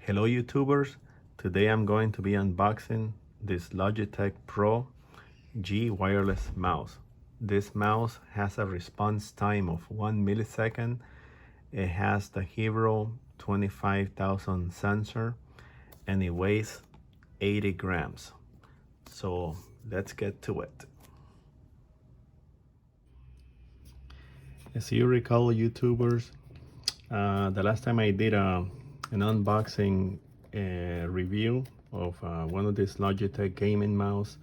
Hello YouTubers, today I'm going to be unboxing this Logitech Pro G wireless mouse. This mouse has a response time of 1 millisecond. It has the Hero 25,000 sensor and it weighs 80 grams. So let's get to it. As you recall YouTubers, the last time I did an unboxing review of one of these Logitech gaming mouse,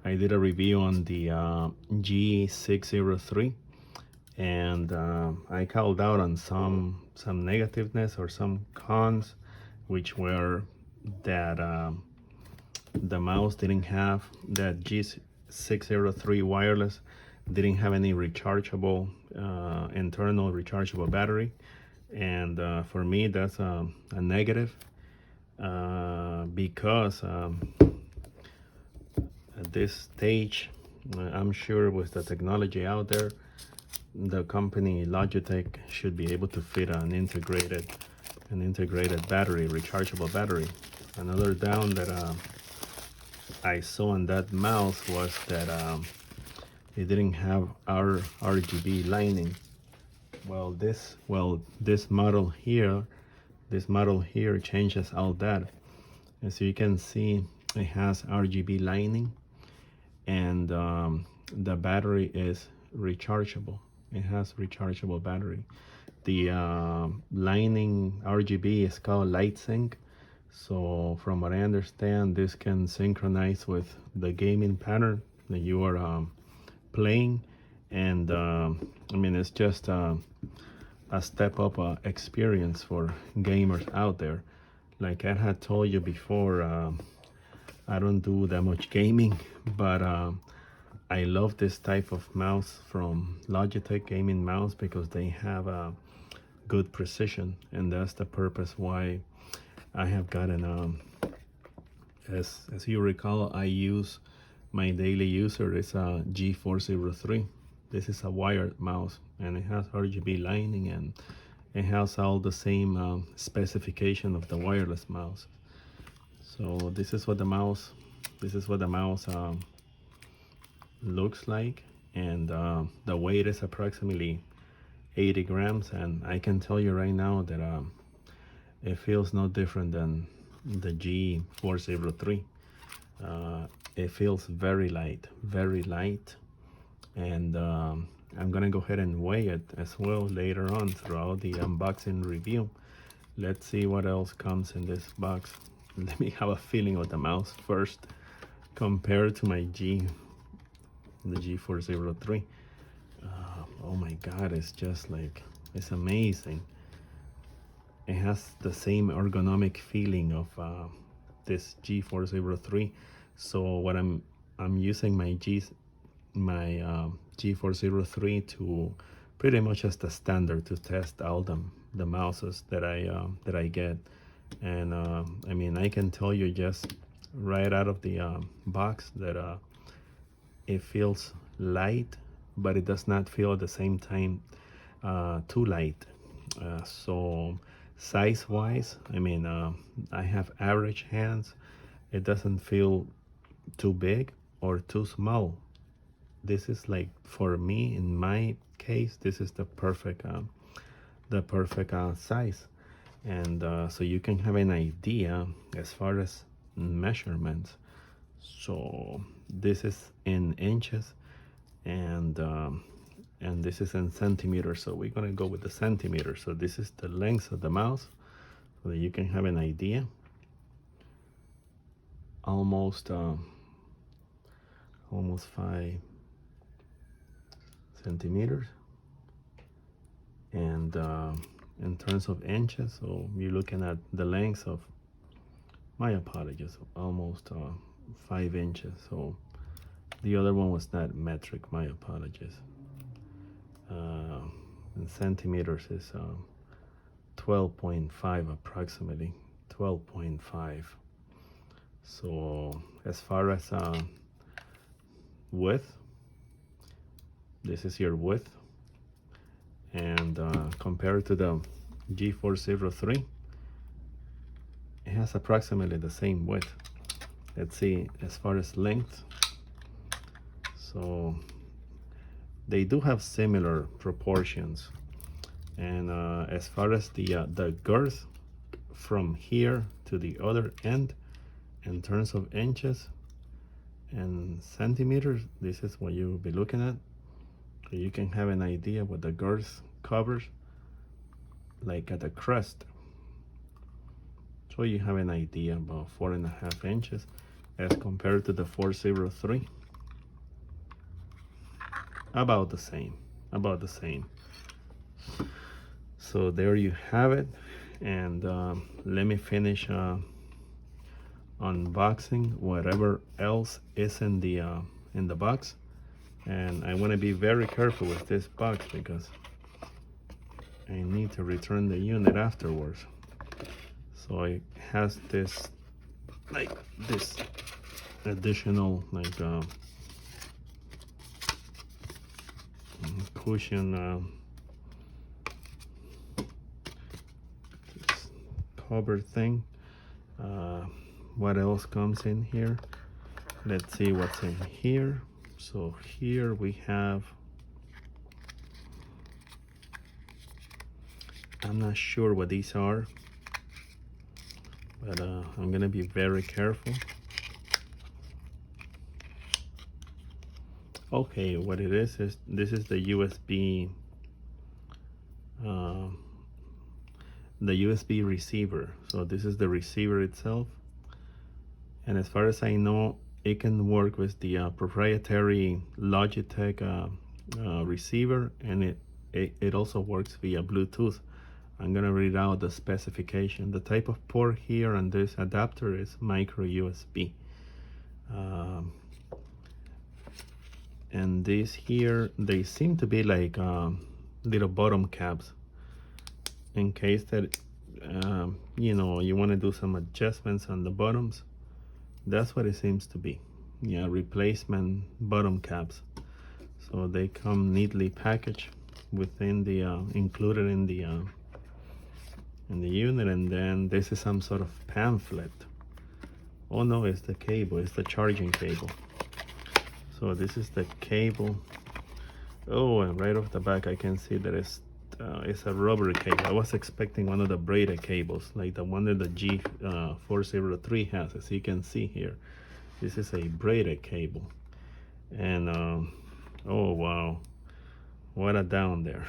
I did a review on the G603, and I called out on some negativeness or some cons, which were that the mouse didn't have that G603 wireless didn't have any rechargeable internal rechargeable battery, and for me that's a negative because at this stage I'm sure with the technology out there, the company Logitech should be able to fit an integrated battery, rechargeable battery. Another down that I saw on that mouse was that it didn't have our RGB lining. Well, this model here, changes all that. As you can see, it has RGB lining, and the battery is rechargeable. It has rechargeable battery. The lining RGB is called LightSync. So from what I understand, this can synchronize with the gaming pattern that you are playing, and I mean, it's just a step up experience for gamers out there. Like I had told you before, I don't do that much gaming, but I love this type of mouse from Logitech gaming mouse because they have a good precision, and that's the purpose why I have gotten as you recall, I use my daily user is a G403. This is a wired mouse, and it has RGB lining, and it has all the same specification of the wireless mouse. So this is what the mouse looks like, and the weight is approximately 80 grams, and I can tell you right now that it feels no different than the G403. It feels very light, and I'm gonna go ahead and weigh it as well later on throughout the unboxing review. Let's see what else comes in this box. Let me have a feeling of the mouse first compared to my the G403. Oh my god, it's just like, it's amazing. It has the same ergonomic feeling of this G403. So what I'm using my G403 to pretty much as the standard to test all the mouses that I get. And I mean, I can tell you just right out of the box that it feels light, but it does not feel at the same time too light. So size wise, I mean, I have average hands. It doesn't feel too big or too small. This is like, for me, in my case, this is the perfect size. And so you can have an idea as far as measurements. So this is in inches, and this is in centimeters, so we're gonna go with the centimeters. So this is the length of the mouse, so that you can have an idea. Almost 5 centimeters, and in terms of inches, so you're looking at the length of, my apologies, almost 5 inches. So the other one was not metric, my apologies. In centimeters is 12.5, approximately 12.5. So as far as width, this is your width, and compared to the G403, it has approximately the same width. Let's see, as far as length, so they do have similar proportions. And as far as the girth from here to the other end in terms of inches and centimeters, this is what you'll be looking at. So you can have an idea what the girth covers, like at the crest. So you have an idea about 4.5 inches as compared to the 403. About the same, about the same. So there you have it. And let me finish unboxing whatever else is in the box. And I want to be very careful with this box because I need to return the unit afterwards. So it has this, like this additional like cushion cover thing. What else comes in here? Let's see what's in here. So here we have, I'm not sure what these are, but I'm gonna be very careful. Okay, what it is this is the USB receiver. So this is the receiver itself, and as far as I know, it can work with the proprietary Logitech receiver, and it also works via Bluetooth. I'm gonna read out the specification. The type of port here on this adapter is micro USB. And these here, they seem to be like little bottom caps in case that you know, you want to do some adjustments on the bottoms. That's what it seems to be. Yeah, replacement bottom caps. So they come neatly packaged within the included in the unit. And then this is some sort of pamphlet. Oh no, it's the cable, it's the charging cable. So this is the cable. Oh, and right off the back I can see that it's a rubber cable. I was expecting one of the braided cables, like the one that the G403 has. As you can see here, this is a braided cable. And oh wow, what a down there.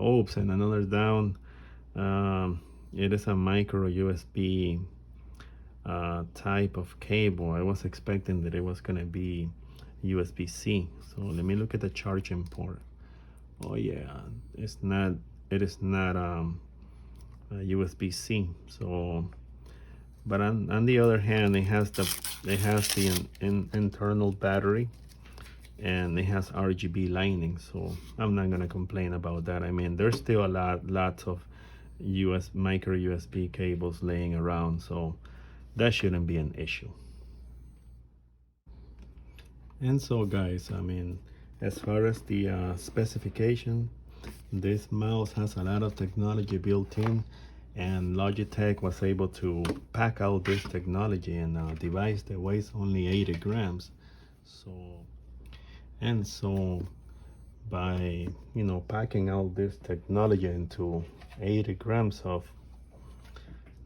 Oops, and another down. It is a micro USB type of cable. I was expecting that it was gonna be USB-C. So let me look at the charging port. Oh yeah, it's not. It is not USB-C. So, but on the other hand, it has the internal battery, and it has RGB lining. So I'm not gonna complain about that. I mean, there's still lots of micro USB cables laying around, so that shouldn't be an issue. And so guys, I mean, as far as the specification, this mouse has a lot of technology built in, and Logitech was able to pack out this technology in a device that weighs only 80 grams. So by, you know, packing out this technology into 80 grams of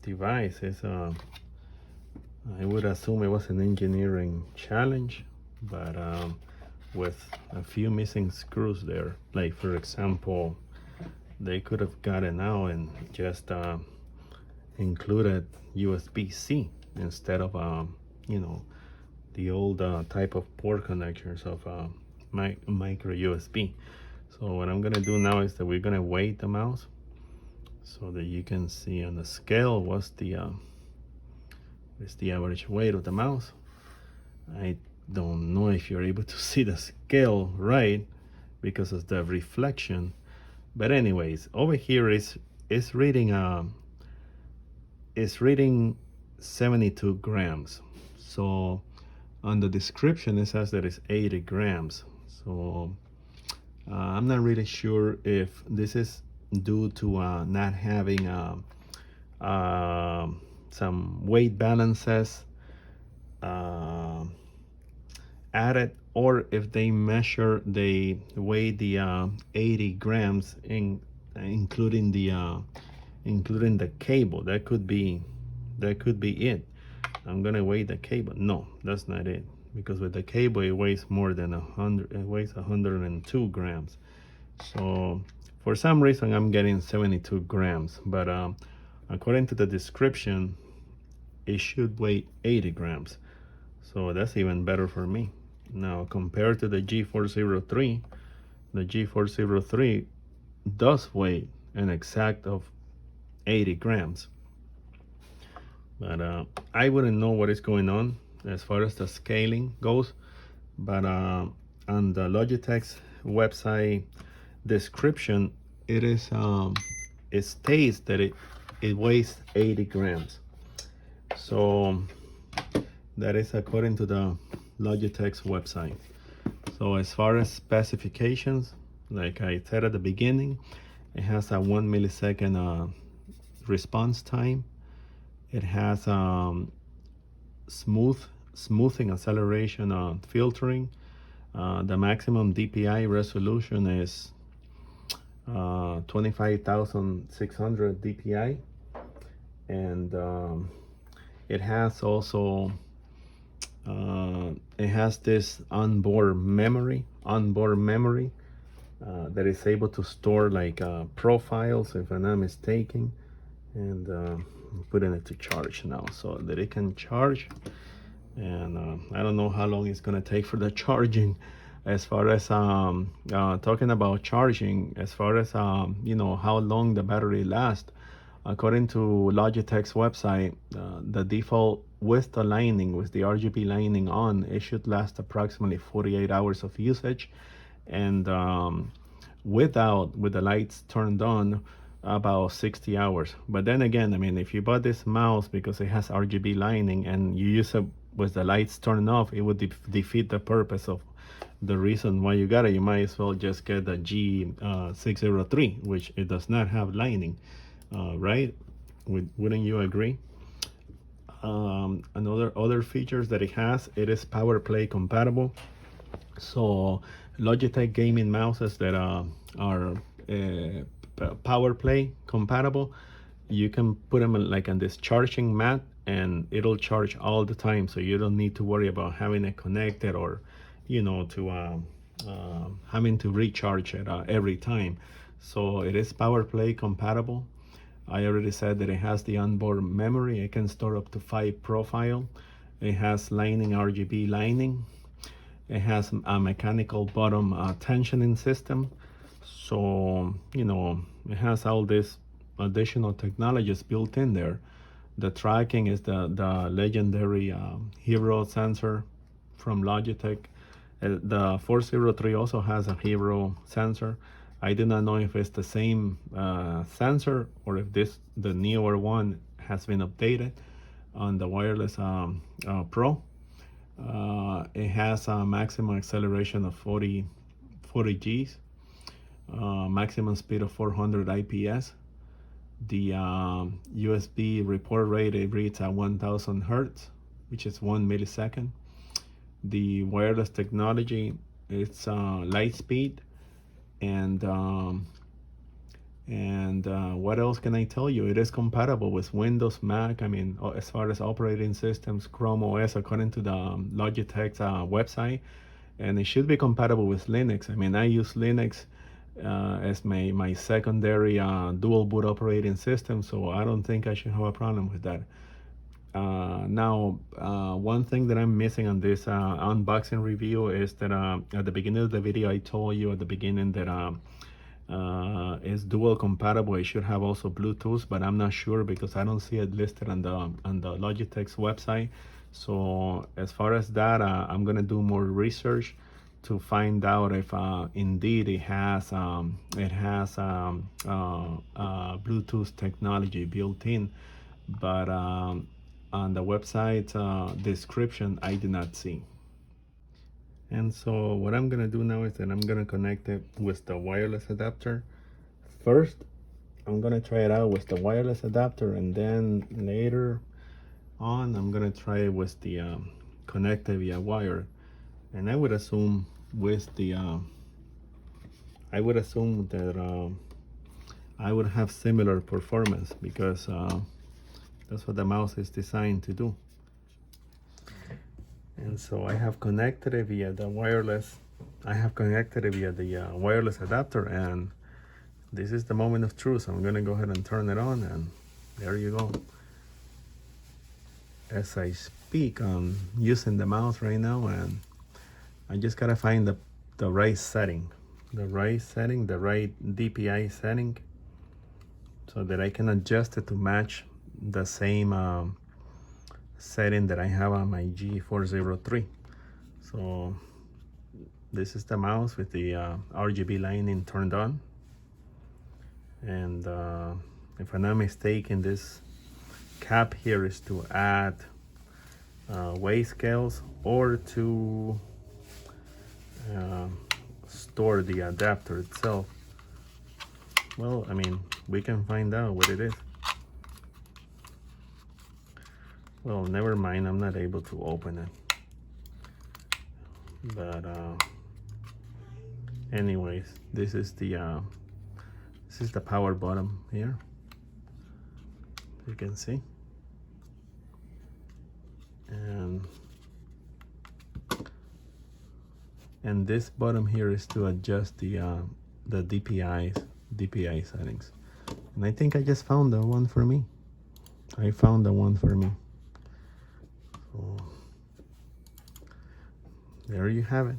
device, is I would assume it was an engineering challenge, but with a few missing screws there. Like for example, they could have gotten out and just included USB-C instead of you know, the old type of port connectors of micro USB. So what I'm gonna do now is that we're gonna weight the mouse so that you can see on the scale what's the average weight of the mouse. I don't know if you're able to see the scale right because of the reflection, but anyways, over here is reading 72 grams. So on the description it says that it's 80 grams. So I'm not really sure if this is due to not having some weight balances uh, added, or if they measure, they weigh the 80 grams in including the cable. That could be it. I'm gonna weigh the cable. No, that's not it, because with the cable it weighs more than 100. It weighs 102 grams. So for some reason I'm getting 72 grams, but according to the description it should weigh 80 grams. So that's even better for me. Now compared to the G403, the G403 does weigh an exact of 80 grams. But I wouldn't know what is going on as far as the scaling goes. But on the Logitech's website description, it states that it weighs 80 grams. So that is according to the Logitech's website. So as far as specifications, like I said at the beginning, it has a 1 millisecond response time. It has smoothing acceleration filtering. The maximum DPI resolution is 25,600 DPI, and it has also it has this onboard memory that is able to store like profiles, if I'm not mistaken. And I'm putting it to charge now so that it can charge. And I don't know how long it's gonna take for the charging. As far as talking about charging, as far as how long the battery lasts, according to Logitech's website, the default with the lining, with the RGB lining on, it should last approximately 48 hours of usage, and with the lights turned on, about 60 hours. But then again, I mean, if you bought this mouse because it has RGB lining and you use it with the lights turned off, it would defeat the purpose of the reason why you got it. You might as well just get the G603, which it does not have lining, right? Wouldn't you agree? Other features that it has, it is PowerPlay compatible. So Logitech gaming mouses that are PowerPlay compatible, you can put them like on this charging mat and it'll charge all the time, so you don't need to worry about having it connected or to having to recharge it every time. So it is PowerPlay compatible. I already said that it has the onboard memory. It can store up to 5 profile. It has lining, RGB lining. It has a mechanical bottom tensioning system. So it has all these additional technologies built in there. The tracking is the legendary Hero sensor from Logitech. The 403 also has a Hero sensor. I do not know if it's the same sensor or if the newer one has been updated on the wireless Pro. It has a maximum acceleration of 40 Gs, maximum speed of 400 IPS. The USB report rate, it reads at 1000 Hertz, which is 1 millisecond. The wireless technology, it's light speed. And what else can I tell you? It is compatible with Windows, Mac. I mean, as far as operating systems, Chrome OS, according to the Logitech's website, and it should be compatible with Linux. I mean, I use Linux as my secondary dual boot operating system, so I don't think I should have a problem with that. Now, one thing that I'm missing on this unboxing review is that at the beginning of the video, I told you at the beginning that it's dual compatible. It should have also Bluetooth, but I'm not sure because I don't see it listed on the Logitech's website. So as far as that, I'm gonna do more research to find out if indeed it has Bluetooth technology built in. But on the website description, I did not see. And so what I'm gonna do now is that I'm gonna connect it with the wireless adapter. First, I'm gonna try it out with the wireless adapter, and then later on. I'm gonna try it with the connected via wire, and I would assume with the I would assume that I would have similar performance because that's what the mouse is designed to do. And so I have connected it via the wireless. I have connected it via the wireless adapter, and this is the moment of truth. I'm gonna go ahead and turn it on, and there you go. As I speak, I'm using the mouse right now, and I just gotta find the right setting, the right DPI setting, so that I can adjust it to match the same setting that I have on my G403. So this is the mouse with the RGB lining turned on, and if I'm not mistaken, this cap here is to add weight scales or to store the adapter itself. Well, I mean, we can find out what it is. Well, never mind, I'm not able to open it. But anyways, this is the power button here. You can see. And this button here is to adjust the DPI settings. And I think I just found the one for me. I found the one for me. So there you have it.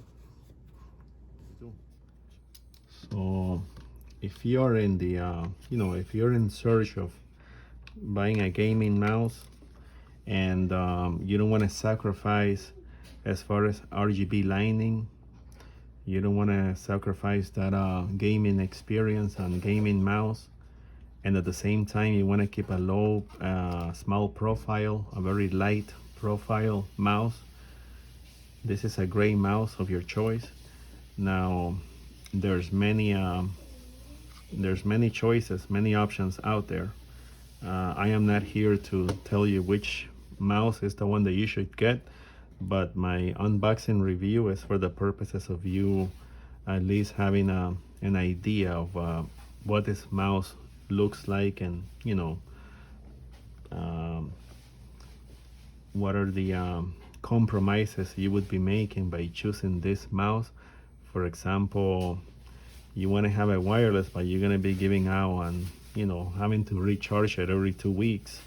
So if you're in the if you're in search of buying a gaming mouse, and you don't want to sacrifice as far as RGB lining, you don't want to sacrifice that gaming experience on gaming mouse, and at the same time you want to keep a low small profile, a very light profile mouse, this is a gray mouse of your choice. Now there's many choices, many options out there. I am not here to tell you which mouse is the one that you should get, but my unboxing review is for the purposes of you at least having an idea of what this mouse looks like, and what are the compromises you would be making by choosing this mouse. For example, you want to have a wireless, but you're going to be giving out on having to recharge it every 2 weeks.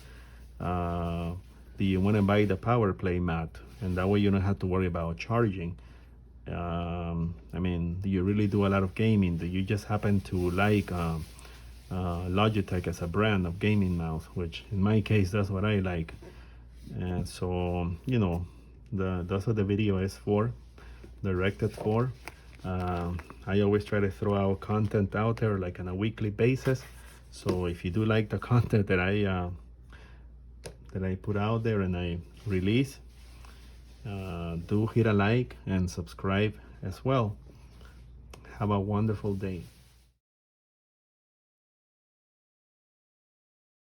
Do you want to buy the power play mat, and that way you don't have to worry about charging? I mean, do you really do a lot of gaming? Do you just happen to like Logitech as a brand of gaming mouse, which in my case that's what I like? And so that's what the video is for, directed for. I always try to throw out content out there like on a weekly basis. So if you do like the content that I put out there and I release, do hit a like and subscribe as well. Have a wonderful day.